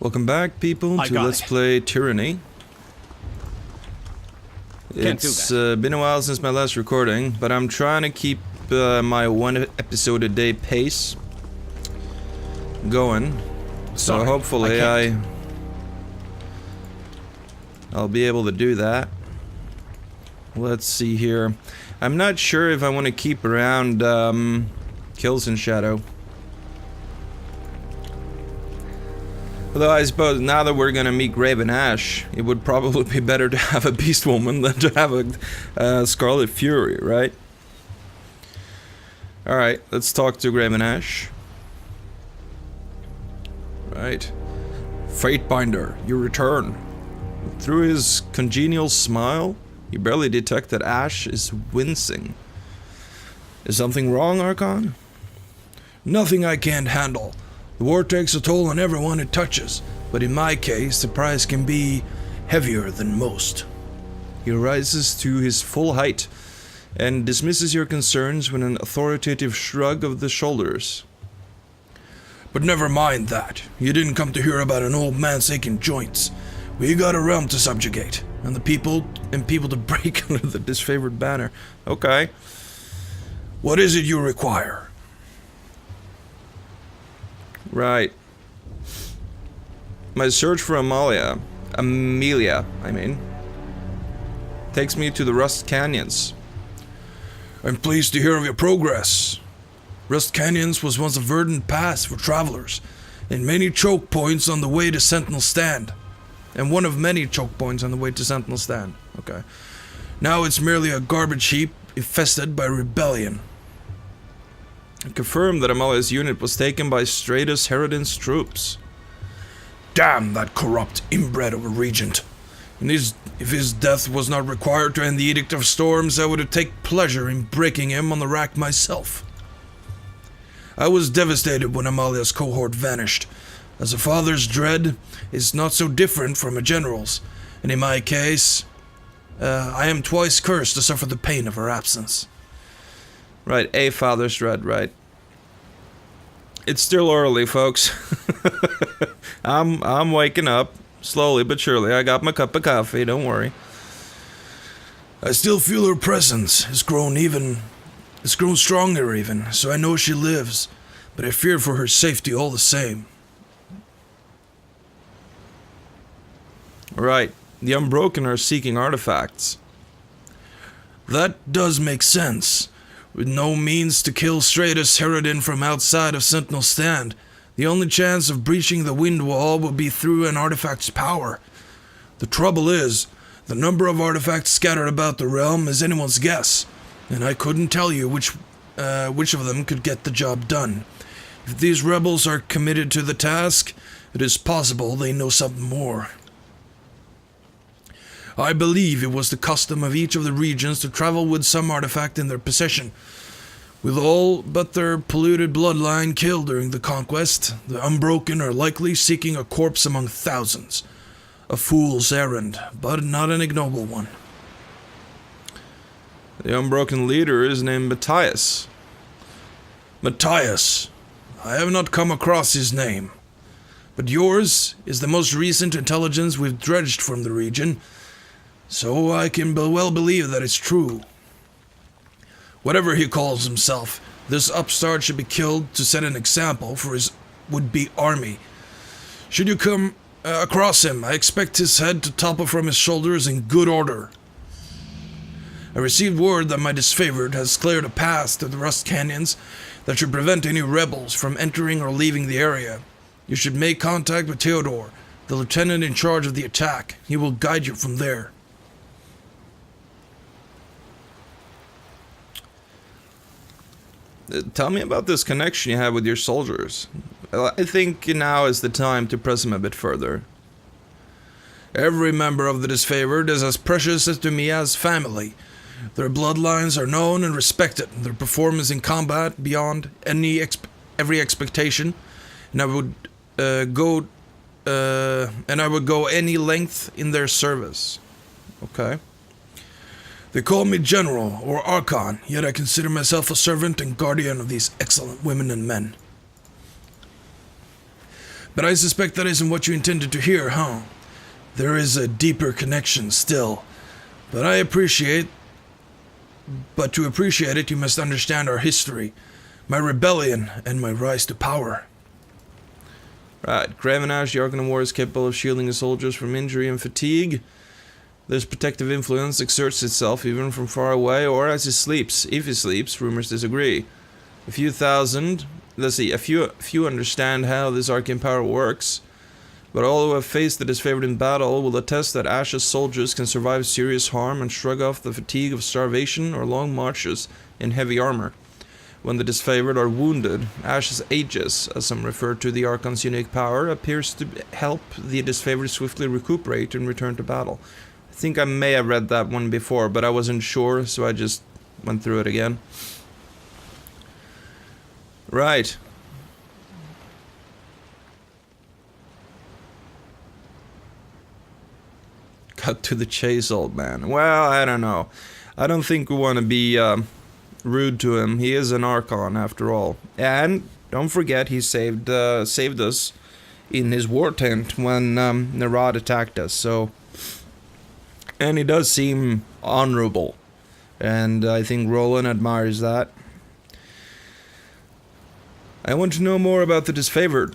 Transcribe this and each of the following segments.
Welcome back, people, to Let's Play Tyranny. It's been a while since my last recording, but I'm trying to keep my one episode a day pace going. So hopefully I'll be able to do that. Let's see here. I'm not sure if I want to keep around kills in shadow. Although I suppose now that we're gonna meet Raven Ash, it would probably be better to have a Beast Woman than to have a Scarlet Fury, right? Alright, let's talk to Raven Ash. Right. Fatebinder, you return. Through his congenial smile, you barely detect that Ash is wincing. Is something wrong, Archon? Nothing I can't handle. The war takes a toll on everyone it touches, but in my case, the price can be heavier than most. He rises to his full height and dismisses your concerns with an authoritative shrug of the shoulders. But never mind that. You didn't come to hear about an old man's aching joints. We got a realm to subjugate, and people to break under the disfavored banner. Okay. What is it you require? Right. My search for Amelia, I mean, takes me to the Rust Canyons. I'm pleased to hear of your progress. Rust Canyons was once a verdant pass for travelers, and many choke points on the way to Sentinel Stand. And one of many choke points on the way to Sentinel Stand. Okay. Now it's merely a garbage heap infested by rebellion. I confirmed that Amelia's unit was taken by Stratus Herodin's troops. Damn that corrupt inbred of a regent. And if his death was not required to end the Edict of Storms, I would have taken pleasure in breaking him on the rack myself. I was devastated when Amelia's cohort vanished, as a father's dread is not so different from a general's, and in my case, I am twice cursed to suffer the pain of her absence. Right, a father's dread, right. It's still early, folks. I'm waking up, slowly but surely. I got my cup of coffee, don't worry. I still feel her presence. It's grown stronger even, so I know she lives, but I fear for her safety all the same. Right, the Unbroken are seeking artifacts. That does make sense. With no means to kill Stratus Herodin from outside of Sentinel Stand, the only chance of breaching the wind wall would be through an artifact's power. The trouble is, the number of artifacts scattered about the realm is anyone's guess, and I couldn't tell you which of them could get the job done. If these rebels are committed to the task, it is possible they know something more. I believe it was the custom of each of the regions to travel with some artifact in their possession. With all but their polluted bloodline killed during the conquest, the Unbroken are likely seeking a corpse among thousands. A fool's errand, but not an ignoble one. The Unbroken leader is named Matthias. Matthias. I have not come across his name. But yours is the most recent intelligence we've dredged from the region, so I can well believe that it's true. Whatever he calls himself, this upstart should be killed to set an example for his would-be army. Should you come across him, I expect his head to topple from his shoulders in good order. I received word that my disfavored has cleared a path to the Rust Canyons that should prevent any rebels from entering or leaving the area. You should make contact with Theodore, the lieutenant in charge of the attack. He will guide you from there. Tell me about this connection you have with your soldiers. I think now is the time to press them a bit further. Every member of the disfavored is as precious to me as family. Their bloodlines are known and respected, their performance in combat beyond every expectation, and I would go any length in their service. Okay. They call me General or Archon, yet I consider myself a servant and guardian of these excellent women and men. But I suspect that isn't what you intended to hear, huh? There is a deeper connection still. But to appreciate it, you must understand our history, my rebellion, and my rise to power. Right, Craven Ash, the Archon of War, is capable of shielding his soldiers from injury and fatigue. This protective influence exerts itself even from far away or as he sleeps. If he sleeps, rumors disagree. A few understand how this arcane power works, but all who have faced the disfavored in battle will attest that Ash's soldiers can survive serious harm and shrug off the fatigue of starvation or long marches in heavy armor. When the disfavored are wounded, Ash's Aegis, as some refer to the Archon's unique power, appears to help the disfavored swiftly recuperate and return to battle. I think I may have read that one before, but I wasn't sure, so I just went through it again. Right. Cut to the chase, old man. Well, I don't know. I don't think we want to be rude to him. He is an Archon, after all. And don't forget, he saved us in his war tent when Nerad attacked us. So, and he does seem honorable, and I think Roland admires that. I want to know more about the disfavored.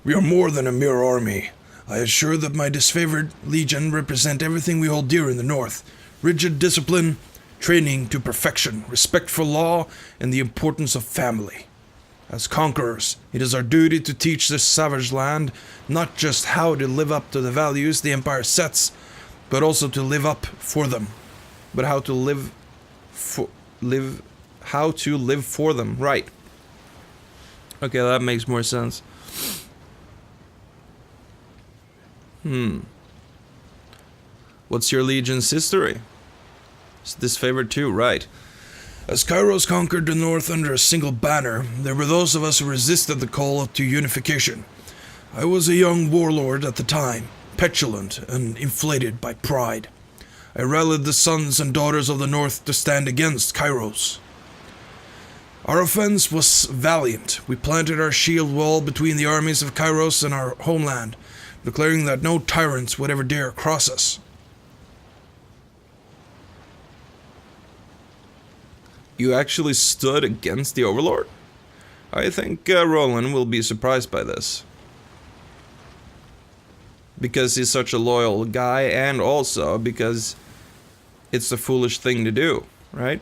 We are more than a mere army. I assure that my disfavored legion represent everything we hold dear in the North. Rigid discipline, training to perfection, respect for law, and the importance of family. As conquerors, it is our duty to teach this savage land not just how to live up to the values the Empire sets, but also to live up for them. But how to live for them, right. Okay, that makes more sense. What's your legion's history? It's disfavored too, right. As Kairos conquered the North under a single banner, there were those of us who resisted the call to unification. I was a young warlord at the time, petulant and inflated by pride. I rallied the sons and daughters of the North to stand against Kairos. Our offense was valiant. We planted our shield wall between the armies of Kairos and our homeland, declaring that no tyrants would ever dare cross us. You actually stood against the Overlord? I think Roland will be surprised by this. Because he's such a loyal guy, and also because it's a foolish thing to do, right?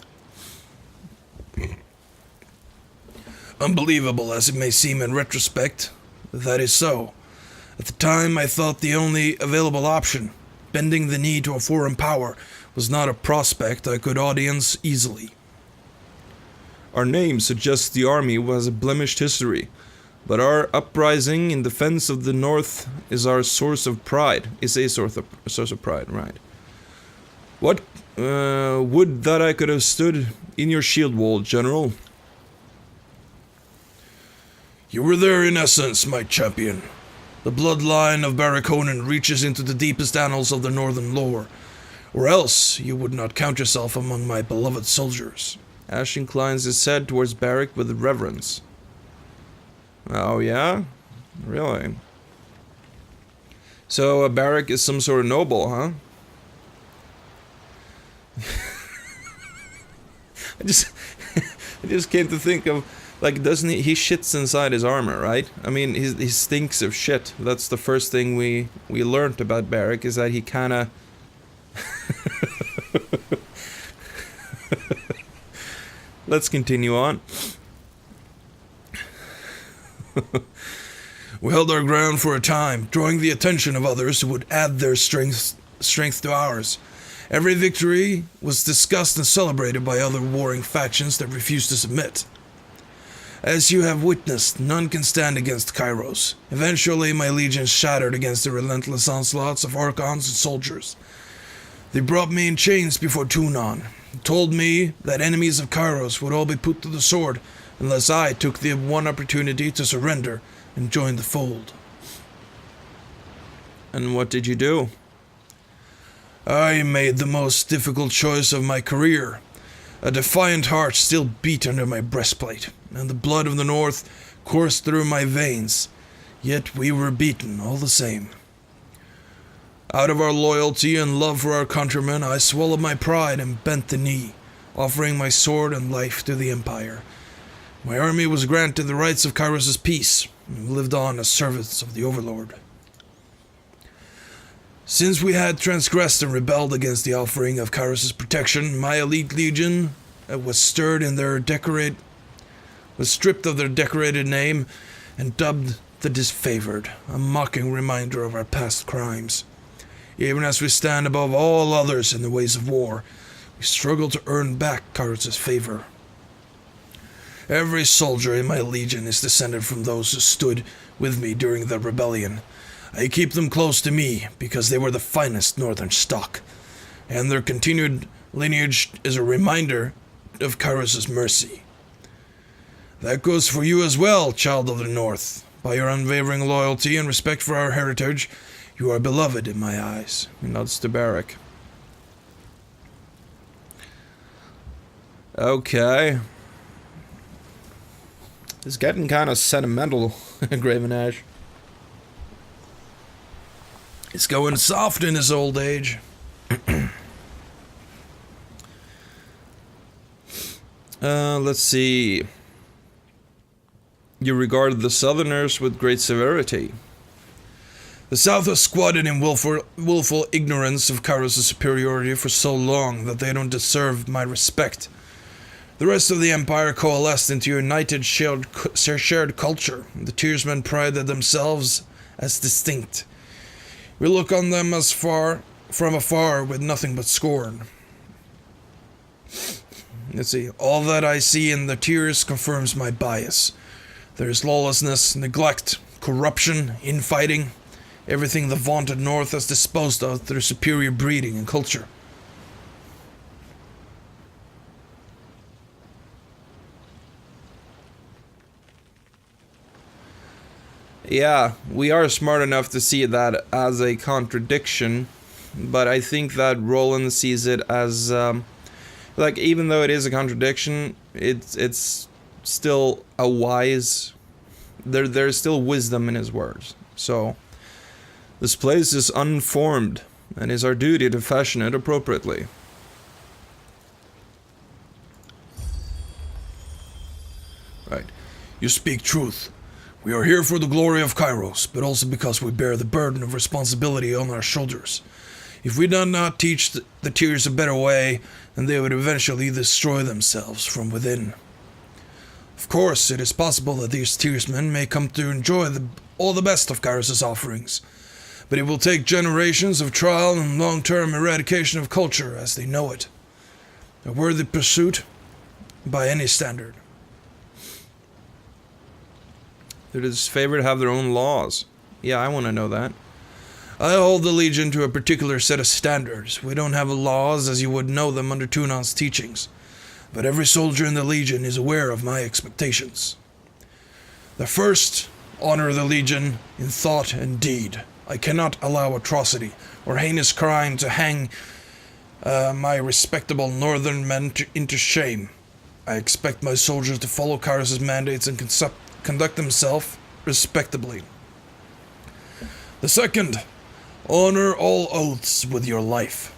Unbelievable as it may seem in retrospect, that is so. At the time, I thought the only available option, bending the knee to a foreign power, was not a prospect I could audience easily. Our name suggests the army was a blemished history, but our uprising in defense of the North is our source of pride. Is a source of pride, right? What would that I could have stood in your shield wall, General? You were there in essence, my champion. The bloodline of Barraconan reaches into the deepest annals of the Northern lore, or else you would not count yourself among my beloved soldiers. Ash inclines his head towards Barrack with reverence. Oh, yeah? Really? So, Barrack is some sort of noble, huh? I just came to think of, like, doesn't he shits inside his armor, right? I mean, he stinks of shit. That's the first thing we learned about Barrack, is that he kinda... Let's continue on. We held our ground for a time, drawing the attention of others who would add their strength to ours. Every victory was discussed and celebrated by other warring factions that refused to submit. As you have witnessed, none can stand against Kairos. Eventually, my legions shattered against the relentless onslaughts of Archons and soldiers. They brought me in chains before Tunon, told me that enemies of Kairos would all be put to the sword unless I took the one opportunity to surrender and join the fold. And what did you do? I made the most difficult choice of my career. A defiant heart still beat under my breastplate, and the blood of the North coursed through my veins. Yet we were beaten all the same. Out of our loyalty and love for our countrymen, I swallowed my pride and bent the knee, offering my sword and life to the Empire. My army was granted the rights of Kairos' peace, and lived on as servants of the Overlord. Since we had transgressed and rebelled against the offering of Kairos' protection, my elite legion was stripped of their decorated name and dubbed the Disfavored, a mocking reminder of our past crimes. Even as we stand above all others in the ways of war, we struggle to earn back Kairos' favor. Every soldier in my legion is descended from those who stood with me during the rebellion. I keep them close to me because they were the finest northern stock, and their continued lineage is a reminder of Kairos' mercy. That goes for you as well, child of the North. By your unwavering loyalty and respect for our heritage, you are beloved in my eyes. He nods to Barrack. Okay. It's getting kind of sentimental, Graven Ash. It's going soft in his old age. Let's see. You regard the Southerners with great severity. The South has squatted in willful ignorance of Kairos' superiority for so long that they don't deserve my respect. The rest of the Empire coalesced into a united shared culture. The Tearsmen prided themselves as distinct. We look on them from afar with nothing but scorn. Let's see. All that I see in the Tears confirms my bias. There is lawlessness, neglect, corruption, infighting, everything the vaunted North has disposed of through superior breeding and culture. Yeah, we are smart enough to see that as a contradiction, but I think that Roland sees it as, like, even though it is a contradiction, it's still a wise, there's still wisdom in his words. So, this place is unformed, and it's our duty to fashion it appropriately. Right. You speak truth. We are here for the glory of Kairos, but also because we bear the burden of responsibility on our shoulders. If we did not teach the Tears a better way, then they would eventually destroy themselves from within. Of course, it is possible that these Tearsmen may come to enjoy all the best of Kairos' offerings, but it will take generations of trial and long-term eradication of culture as they know it. A worthy pursuit by any standard. The Disfavored have their own laws. Yeah, I want to know that. I hold the Legion to a particular set of standards. We don't have laws as you would know them under Tunan's teachings, but every soldier in the Legion is aware of my expectations. The first, honor the Legion in thought and deed. I cannot allow atrocity or heinous crime to hang my respectable northern men into shame. I expect my soldiers to follow Kairos' mandates and conduct themselves respectably. The second, honor all oaths with your life.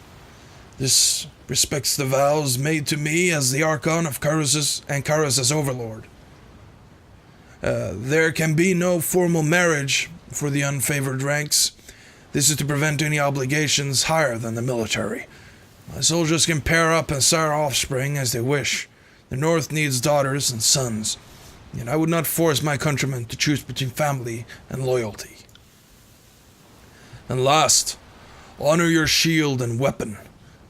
This respects the vows made to me as the Archon of Kairos and Kairos as Overlord. There can be no formal marriage for the unfavored ranks. This is to prevent any obligations higher than the military. My soldiers can pair up and sire offspring as they wish. The North needs daughters and sons, and I would not force my countrymen to choose between family and loyalty. And last, honor your shield and weapon.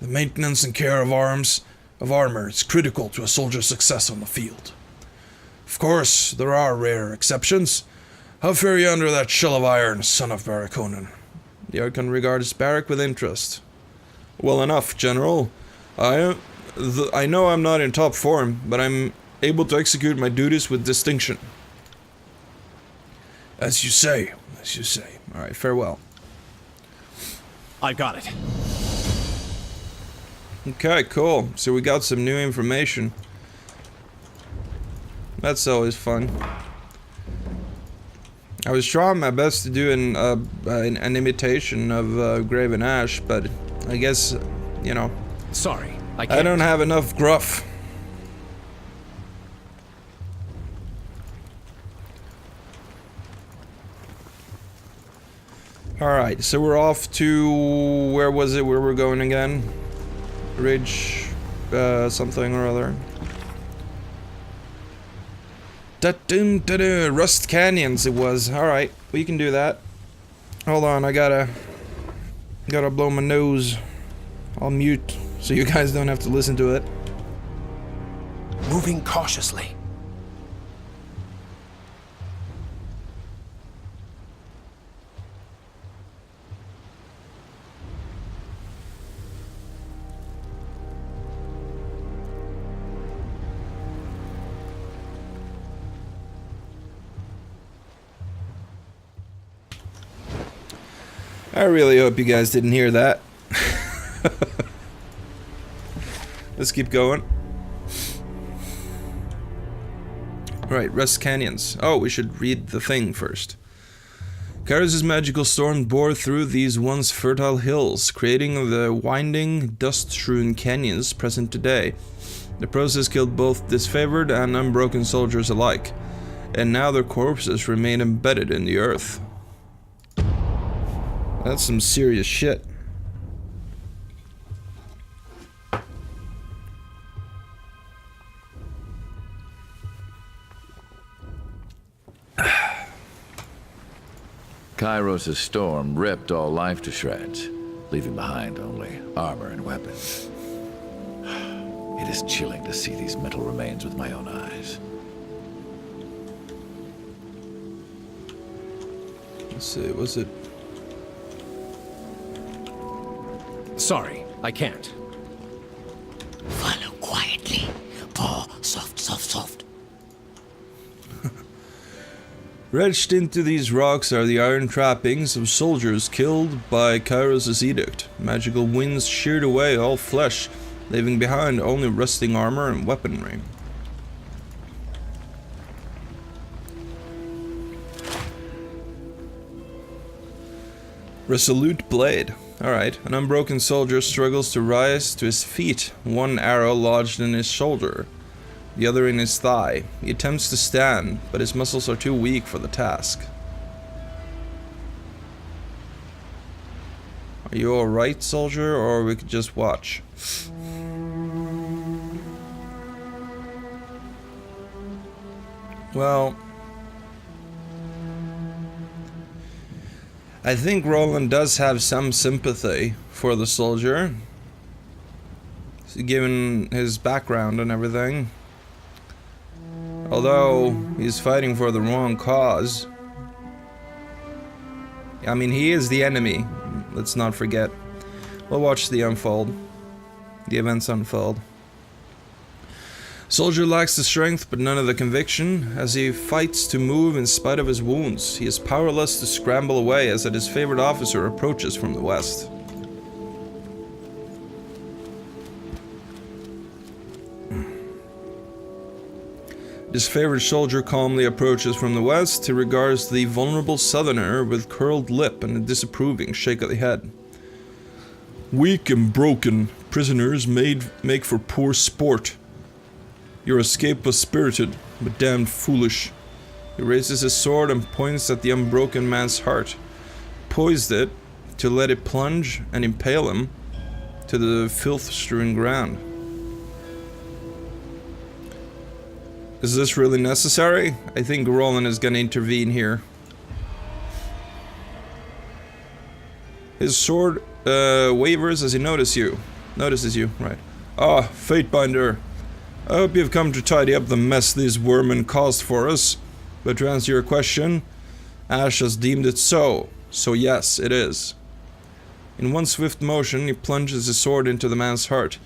The maintenance and care of armor is critical to a soldier's success on the field. Of course, there are rare exceptions. How fare you under that shell of iron, son of Barraconan? The Archon regards Barrack with interest. Well enough, General. I know I'm not in top form, but I'm able to execute my duties with distinction. As you say, as you say. All right, farewell. I got it. Okay, cool. So we got some new information. That's always fun. I was trying my best to do an imitation of Graven Ash, but I guess, you know, Sorry, I can't. I don't have enough gruff. Alright, so we're off to... where was it where we're going again? Ridge... something or other. Rust Canyons it was. Alright, we can do that. Hold on, I gotta blow my nose. I'll mute so you guys don't have to listen to it. Moving cautiously. I really hope you guys didn't hear that. Let's keep going. Right, Rust Canyons. Oh, we should read the thing first. Kairos' magical storm bore through these once fertile hills, creating the winding, dust-strewn canyons present today. The process killed both disfavored and unbroken soldiers alike, and now their corpses remain embedded in the earth. That's some serious shit. Kairos' storm ripped all life to shreds, leaving behind only armor and weapons. It is chilling to see these metal remains with my own eyes. Let's see, was it... Sorry, I can't. Follow quietly. Paw, soft, soft, soft. Retched into these rocks are the iron trappings of soldiers killed by Kairos' edict. Magical winds sheared away all flesh, leaving behind only rusting armor and weaponry. Resolute blade. Alright, an unbroken soldier struggles to rise to his feet, one arrow lodged in his shoulder, the other in his thigh. He attempts to stand, but his muscles are too weak for the task. Are you alright, soldier, or we could just watch? Well... I think Roland does have some sympathy for the soldier, given his background and everything. Although he's fighting for the wrong cause. I mean, he is the enemy, let's not forget. We'll watch the events unfold. Soldier lacks the strength but none of the conviction. As he fights to move in spite of his wounds, he is powerless to scramble away as his favorite officer approaches from the west. His favorite soldier calmly approaches from the west. He regards the vulnerable southerner with curled lip and a disapproving shake of the head. Weak and broken prisoners make for poor sport. Your escape was spirited, but damned foolish. He raises his sword and points at the unbroken man's heart, poised it to let it plunge and impale him to the filth-strewn ground. Is this really necessary? I think Roland is gonna intervene here. His sword wavers as he notices you, right. Ah, Fatebinder. I hope you've come to tidy up the mess these vermin caused for us. But to answer your question, Ash has deemed it so. So yes, it is. In one swift motion, he plunges his sword into the man's heart,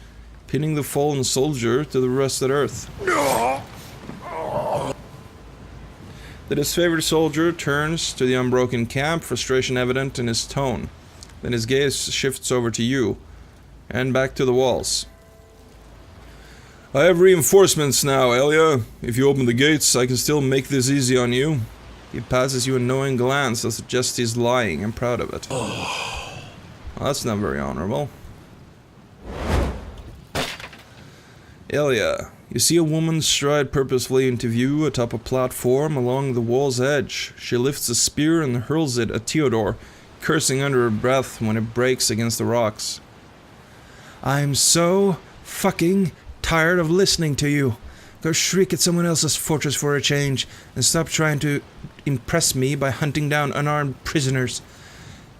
pinning the fallen soldier to the rusted earth. The disfavored soldier turns to the unbroken camp, frustration evident in his tone. Then his gaze shifts over to you, and back to the walls. I have reinforcements now, Elia. If you open the gates, I can still make this easy on you. He passes you a knowing glance that suggests he's lying and proud of it. Well, that's not very honorable. Ilya, you see a woman stride purposefully into view atop a platform along the wall's edge. She lifts a spear and hurls it at Theodore, cursing under her breath when it breaks against the rocks. I'm so fucking tired of listening to you. Go shriek at someone else's fortress for a change, and stop trying to impress me by hunting down unarmed prisoners.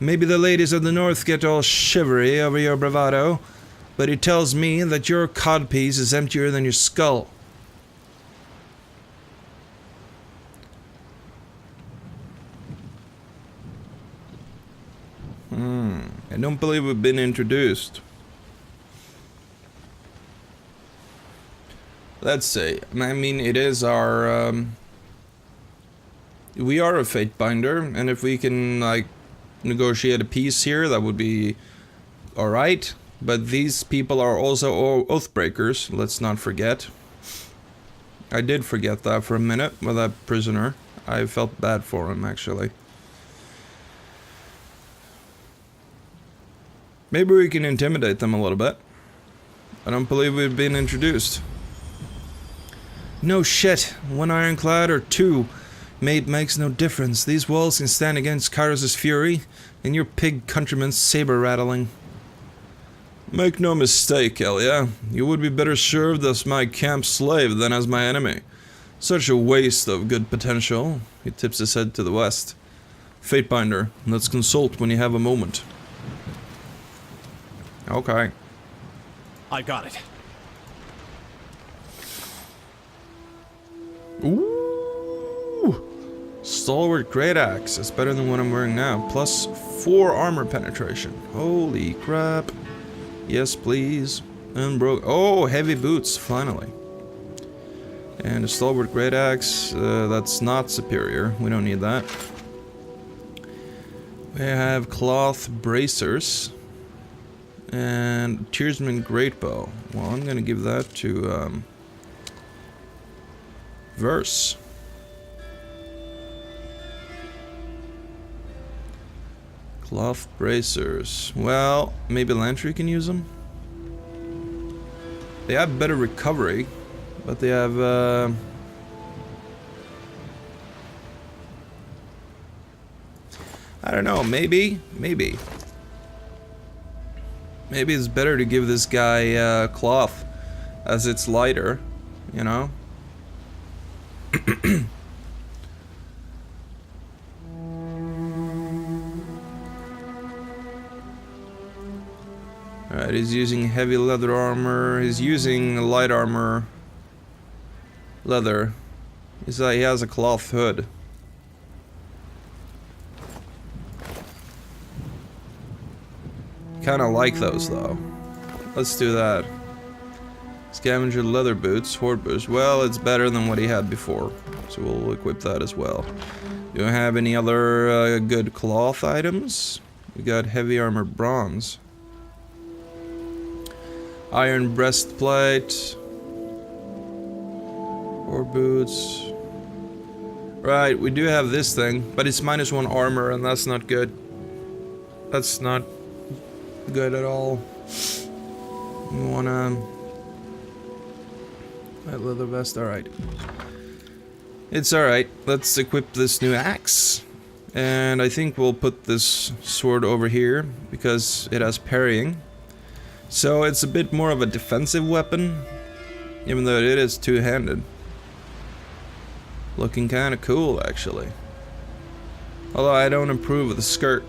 Maybe the ladies of the north get all shivery over your bravado, but it tells me that your codpiece is emptier than your skull. I don't believe we've been introduced. Let's see. I mean, it is our, we are a fate binder, and if we can, like, negotiate a peace here, that would be alright. But these people are also oathbreakers, let's not forget. I did forget that for a minute with that prisoner. I felt bad for him, actually. Maybe we can intimidate them a little bit. I don't believe we've been introduced. No shit. One ironclad or two makes no difference. These walls can stand against Kairos' fury, and your pig countryman's saber rattling. Make no mistake, Ilya. You would be better served as my camp slave than as my enemy. Such a waste of good potential. He tips his head to the west. Fatebinder, let's consult when you have a moment. Okay. I got it. Ooh! Stalwart great axe. It's better than what I'm wearing now. Plus 4 armor penetration. Holy crap. Yes, please. Unbroken. Oh, heavy boots, finally. And a stalwart great axe. That's not superior. We don't need that. We have cloth bracers. And Tearsman Greatbow. Well, I'm gonna give that to Verse. Cloth bracers. Well, maybe Lantry can use them. They have better recovery, but they have I don't know, maybe it's better to give this guy cloth, as it's lighter, you know? Alright, he's using heavy leather armor, he's using light armor leather. He has a cloth hood. Kinda like those though. Let's do that. Scavenger leather boots, horde boots. Well, it's better than what he had before, so we'll equip that as well. Do I have any other good cloth items? We got heavy armor bronze. Iron breastplate. Horde boots. Right, we do have this thing, but it's -1 armor, and that's not good. That's not good at all. You wanna... that leather vest, alright. It's alright. Let's equip this new axe. And I think we'll put this sword over here, because it has parrying. So it's a bit more of a defensive weapon, even though it is two-handed. Looking kinda cool, actually. Although I don't approve of the skirt.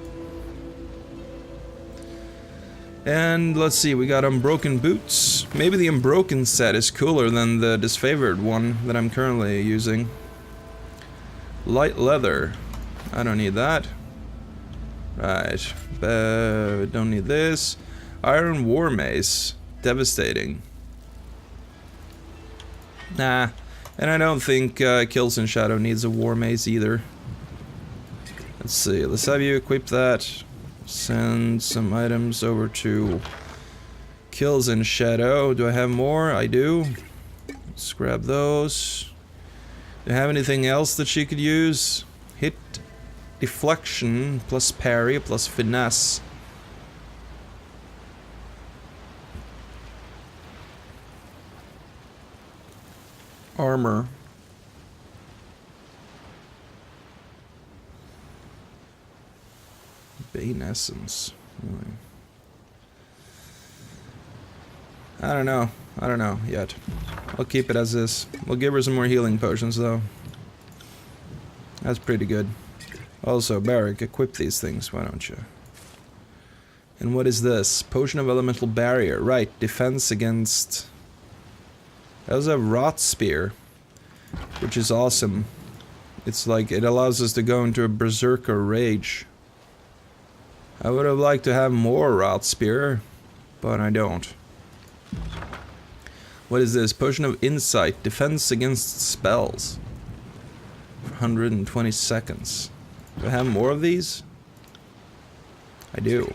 And let's see, we got unbroken boots. Maybe the unbroken set is cooler than the disfavored one that I'm currently using. Light leather. I don't need that. Right. Don't need this. Iron war mace. Devastating. Nah. And I don't think Kills in Shadow needs a war mace either. Let's see, let's have you equip that. Send some items over to Kills in Shadow. Do I have more? I do. Let's grab those. Do you have anything else that she could use? deflection, plus parry, plus finesse. Armor. Bane essence. Really. I don't know. I don't know yet. I'll keep it as is. We'll give her some more healing potions though. That's pretty good. Also, Barrick, equip these things, why don't you? And what is this? Potion of Elemental Barrier. Right, defense against... That was a Rot Spear, which is awesome. It's like, it allows us to go into a Berserker Rage. I would have liked to have more Rot Spear, but I don't. What is this? Potion of Insight. Defense against spells. For 120 seconds. Do I have more of these? I do.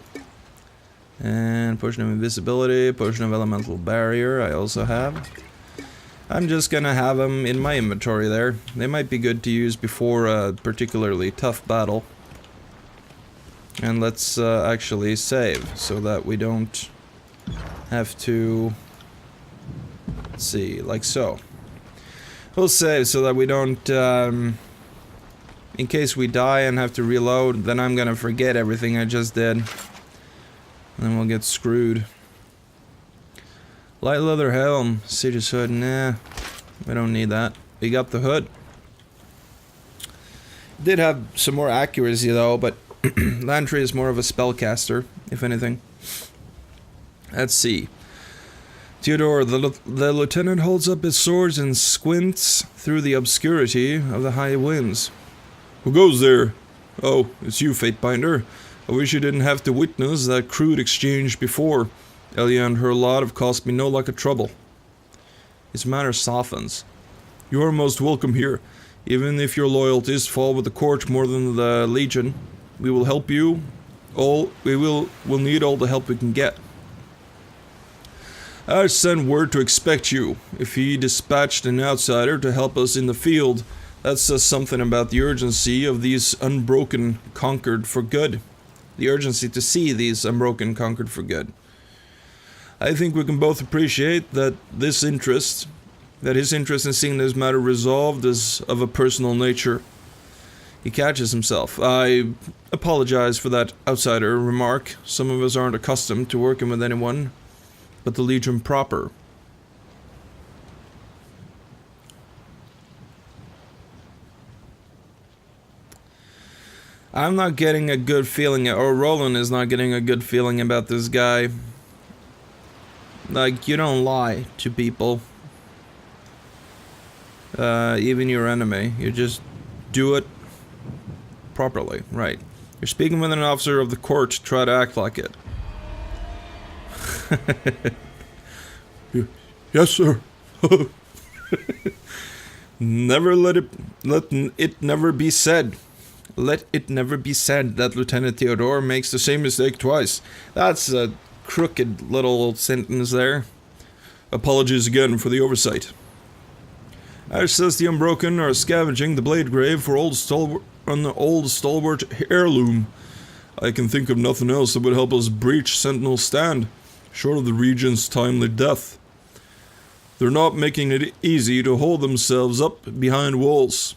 And Potion of Invisibility, Potion of Elemental Barrier I also have. I'm just gonna have them in my inventory there. They might be good to use before a particularly tough battle. And let's actually save, so that we don't have to... Let's see, like so. We'll save so that we don't... in case we die and have to reload, then I'm gonna forget everything I just did. And then we'll get screwed. Light leather helm, Siege's hood, nah. We don't need that. We got the hood. Did have some more accuracy though, but Lantry is more of a spellcaster, if anything. Let's see. Theodore, the lieutenant holds up his swords and squints through the obscurity of the high winds. Who goes there? Oh, it's you, Fatebinder. I wish you didn't have to witness that crude exchange before. Elia and her lot have cost me no luck of trouble. His manner softens. You are most welcome here. Even if your loyalties fall with the court more than the Legion, we will help you. We'll need all the help we can get. I sent word to expect you. If he dispatched an outsider to help us in the field, that says something about the urgency of these unbroken conquered for good. The urgency to see these unbroken conquered for good. I think we can both appreciate that his interest in seeing this matter resolved is of a personal nature. He catches himself. I apologize for that outsider remark. Some of us aren't accustomed to working with anyone but the Legion proper. I'm not getting a good feeling, or Roland is not getting a good feeling about this guy. Like, you don't lie to people. Even your enemy. You just do it properly, right? You're speaking with an officer of the court, try to act like it. Yes, sir. Never let it never be said. Let it never be said that Lieutenant Theodore makes the same mistake twice. That's a crooked little sentence there. Apologies again for the oversight. Ash says the Unbroken are scavenging the blade grave for an old stalwart heirloom. I can think of nothing else that would help us breach Sentinel's stand, short of the Regent's timely death. They're not making it easy to hold themselves up behind walls.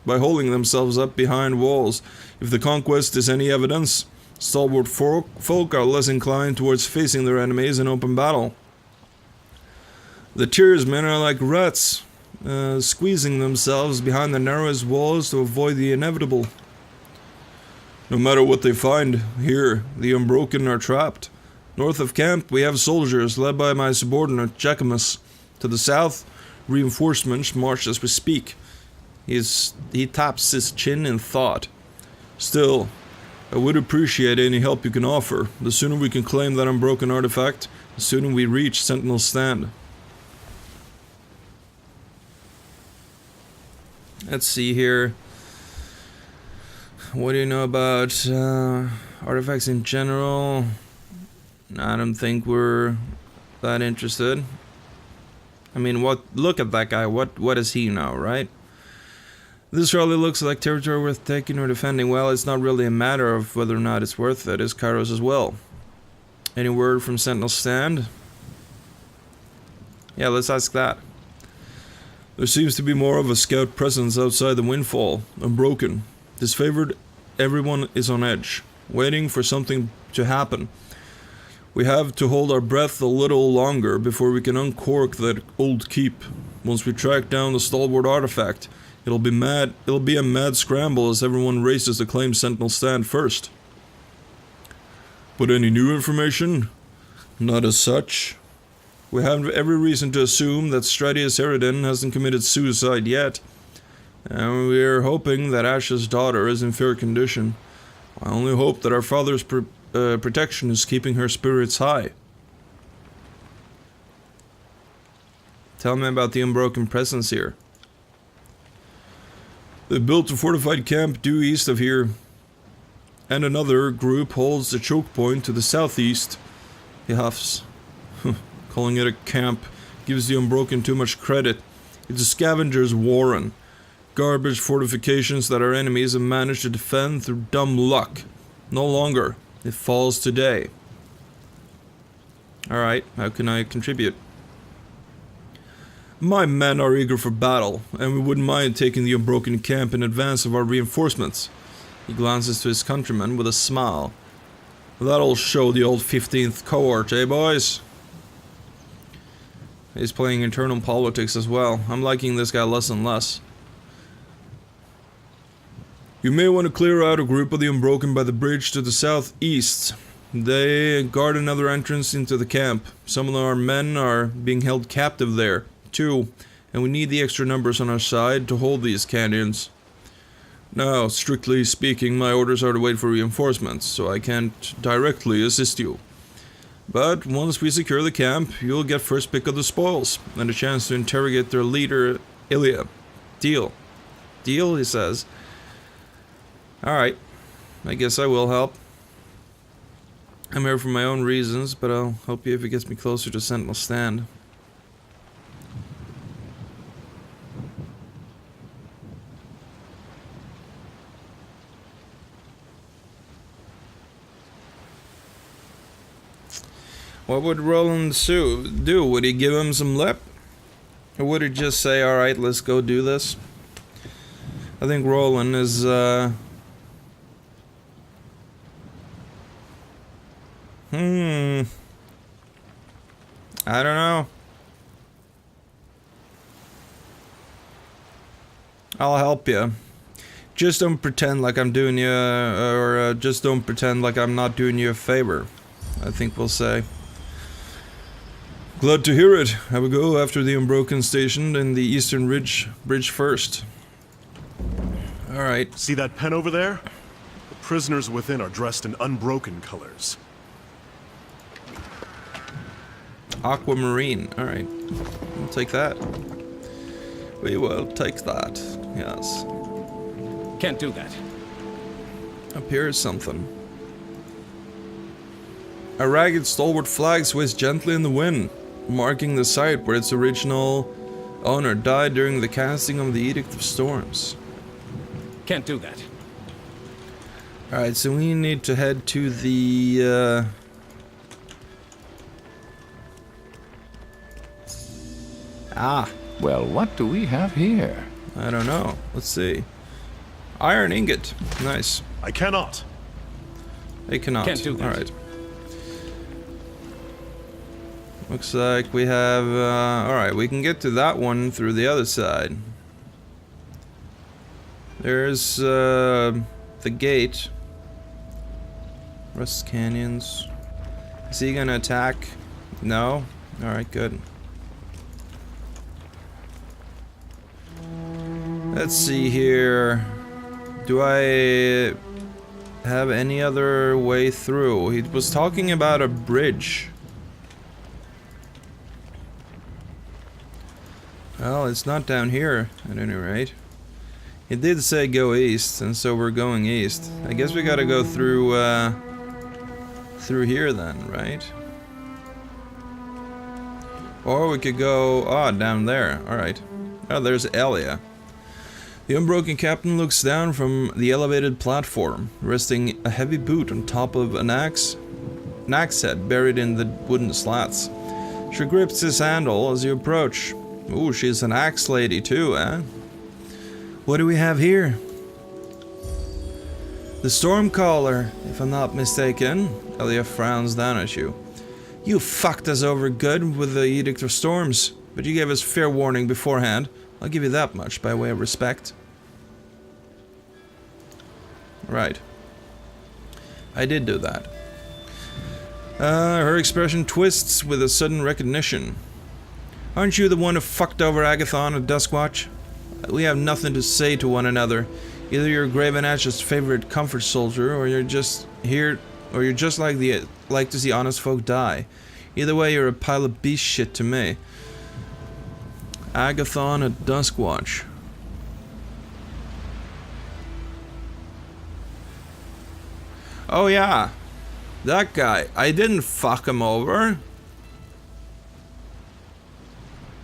By holding themselves up behind walls, if the conquest is any evidence, stalwart folk are less inclined towards facing their enemies in open battle. The Tiersmen are like rats, squeezing themselves behind the narrowest walls to avoid the inevitable. No matter what they find, here, the Unbroken are trapped. North of camp, we have soldiers led by my subordinate, Jacquemus. To the south, reinforcements march as we speak. He taps his chin in thought. Still, I would appreciate any help you can offer. The sooner we can claim that Unbroken artifact, the sooner we reach Sentinel's stand. Let's see here. What do you know about artifacts in general? I don't think we're that interested. I mean, look at that guy. What does he know, right? This rally looks like territory worth taking or defending. Well, it's not really a matter of whether or not it's worth it. It's Kairos as well. Any word from Sentinel Stand? Yeah, let's ask that. There seems to be more of a scout presence outside the windfall. Unbroken. Disfavored, everyone is on edge, waiting for something to happen. We have to hold our breath a little longer before we can uncork that old keep. Once we track down the stalwart artifact, it'll be a mad scramble as everyone races to claim Sentinel Stand first. But any new information? Not as such. We have every reason to assume that Stratius Eridan hasn't committed suicide yet, and we're hoping that Ash's daughter is in fair condition. I only hope that our father's protection is keeping her spirits high. Tell me about the unbroken presence here. They built a fortified camp due east of here, and another group holds the choke point to the southeast. He huffs. Calling it a camp gives the Unbroken too much credit. It's a scavenger's warren. Garbage fortifications that our enemies have managed to defend through dumb luck. No longer. It falls today. Alright, how can I contribute? My men are eager for battle, and we wouldn't mind taking the Unbroken camp in advance of our reinforcements. He glances to his countrymen with a smile. That'll show the old 15th cohort, eh boys? He's playing internal politics as well. I'm liking this guy less and less. You may want to clear out a group of the Unbroken by the bridge to the southeast. They guard another entrance into the camp. Some of our men are being held captive there, too, and we need the extra numbers on our side to hold these canyons. Now, strictly speaking, my orders are to wait for reinforcements, so I can't directly assist you. But once we secure the camp, you'll get first pick of the spoils, and a chance to interrogate their leader, Ilya. Deal. Deal, he says. Alright, I guess I will help. I'm here for my own reasons, but I'll help you if it gets me closer to Sentinel Stand. What would Roland do? Would he give him some lip? Or would he just say, alright, let's go do this? I think Roland is, I don't know. I'll help you. Just don't pretend like I'm doing you, or just don't pretend like I'm not doing you a favor, I think we'll say. Glad to hear it. I will go after the Unbroken stationed in the Eastern Bridge first. Alright. See that pen over there? The prisoners within are dressed in Unbroken colors. Aquamarine. Alright. We'll take that. We will take that. Yes. Can't do that. Up here is something. A ragged stalwart flag sways gently in the wind, marking the site where its original owner died during the casting of the Edict of Storms. Can't do that. Alright, so we need to head to the, Well, what do we have here? I don't know. Let's see. Iron ingot. Nice. I cannot. They cannot. Can't do that. Alright. Looks like we have, alright, we can get to that one through the other side. There's, the gate. Rust Canyons. Is he gonna attack? No? Alright, good. Let's see here. Do I have any other way through? He was talking about a bridge. Well, it's not down here, at any rate. It did say go east, and so we're going east. I guess we gotta go through, through here then, right? Or we could go, down there, alright. Oh, there's Elia. The unbroken captain looks down from the elevated platform, resting a heavy boot on top of an axe head buried in the wooden slats. She grips his handle as you approach. Ooh, she's an axe lady too, eh? What do we have here? The Stormcaller, if I'm not mistaken. Elia frowns down at you. You fucked us over good with the Edict of Storms, but you gave us fair warning beforehand. I'll give you that much by way of respect. Right. I did do that. Her expression twists with a sudden recognition. Aren't you the one who fucked over Agathon at Duskwatch? We have nothing to say to one another. Either you're Graven Ash's favorite comfort soldier, or you're just here, or you're just like to see honest folk die. Either way, you're a pile of beast shit to me. Agathon at Duskwatch. Oh yeah, that guy. I didn't fuck him over.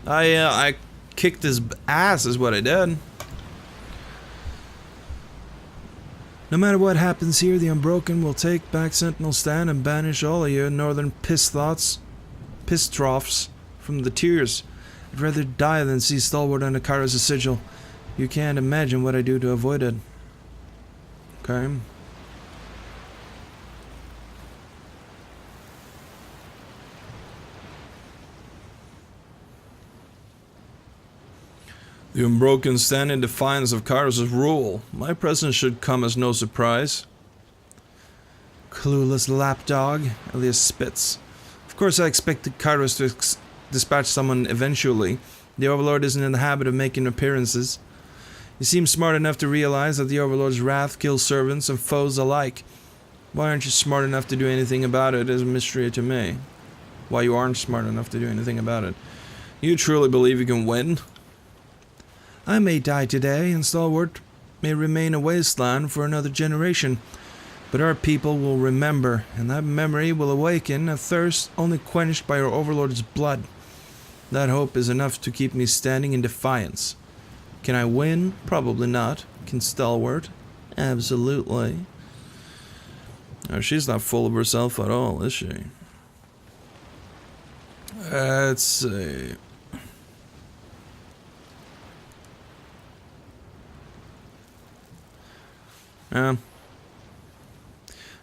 I kicked his ass is what I did. No matter what happens here, the Unbroken will take back Sentinel Stand and banish all of you northern piss troughs from the tiers. I'd rather die than see Stalwart under Kairos' sigil. You can't imagine what I do to avoid it. Okay. The Unbroken stand in defiance of Kairos' rule. My presence should come as no surprise. Clueless lapdog, Elias spits. Of course I expected Kairos to dispatch someone eventually. The Overlord isn't in the habit of making appearances. You seem smart enough to realize that the Overlord's wrath kills servants and foes alike. Why aren't you smart enough to do anything about it is a mystery to me. Why you aren't smart enough to do anything about it. You truly believe you can win? I may die today, and Stalwart may remain a wasteland for another generation, but our people will remember, and that memory will awaken a thirst only quenched by our Overlord's blood. That hope is enough to keep me standing in defiance. Can I win? Probably not. Can Stalwart? Absolutely. Oh, she's not full of herself at all, is she? Let's see.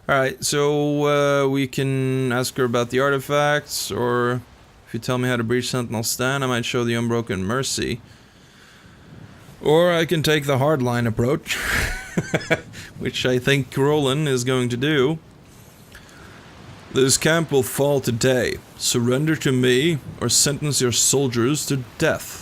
Alright, so we can ask her about the artifacts, or if you tell me how to breach Sentinel Stand, I might show the Unbroken mercy. Or I can take the hardline approach, which I think Roland is going to do. This camp will fall today. Surrender to me, or sentence your soldiers to death.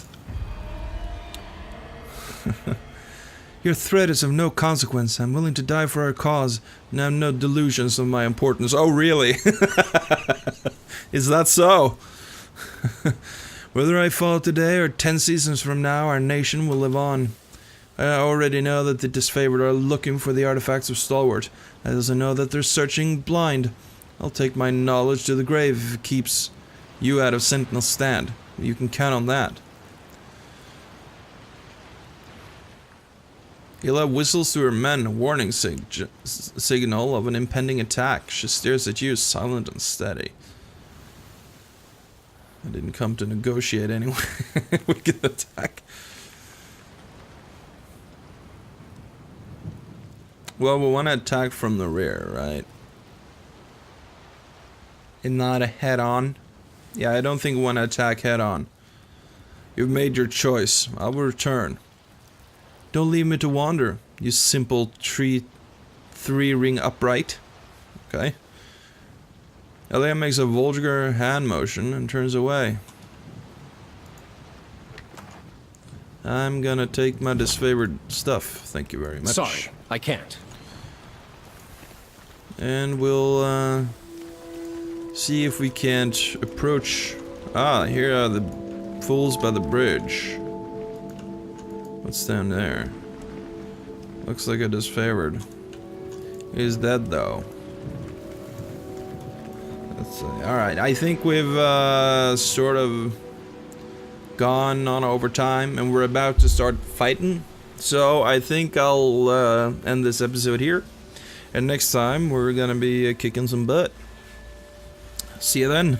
Your threat is of no consequence. I'm willing to die for our cause, and I have no delusions of my importance. Oh, really? Is that so? Whether I fall today or 10 seasons from now, our nation will live on. I already know that the disfavored are looking for the artifacts of Stalwart. I also know that they're searching blind. I'll take my knowledge to the grave if it keeps you out of Sentinel Stand. You can count on that. Hila whistles to her men, a warning signal of an impending attack. She stares at you, silent and steady. I didn't come to negotiate anyway. We can attack. Well, we want to attack from the rear, right? And not a head-on. Yeah, I don't think we want to attack head-on. You've made your choice. I will return. Don't leave me to wander, you simple three-ring upright. Okay. Elia makes a vulgar hand motion and turns away. I'm gonna take my disfavored stuff. Thank you very much. Sorry, I can't. And we'll see if we can't approach. Ah, here are the fools by the bridge. What's down there? Looks like a disfavored. He's dead though. Let's see. Alright, I think we've sort of gone on overtime and we're about to start fighting. So I think I'll end this episode here. And next time we're gonna be kicking some butt. See you then.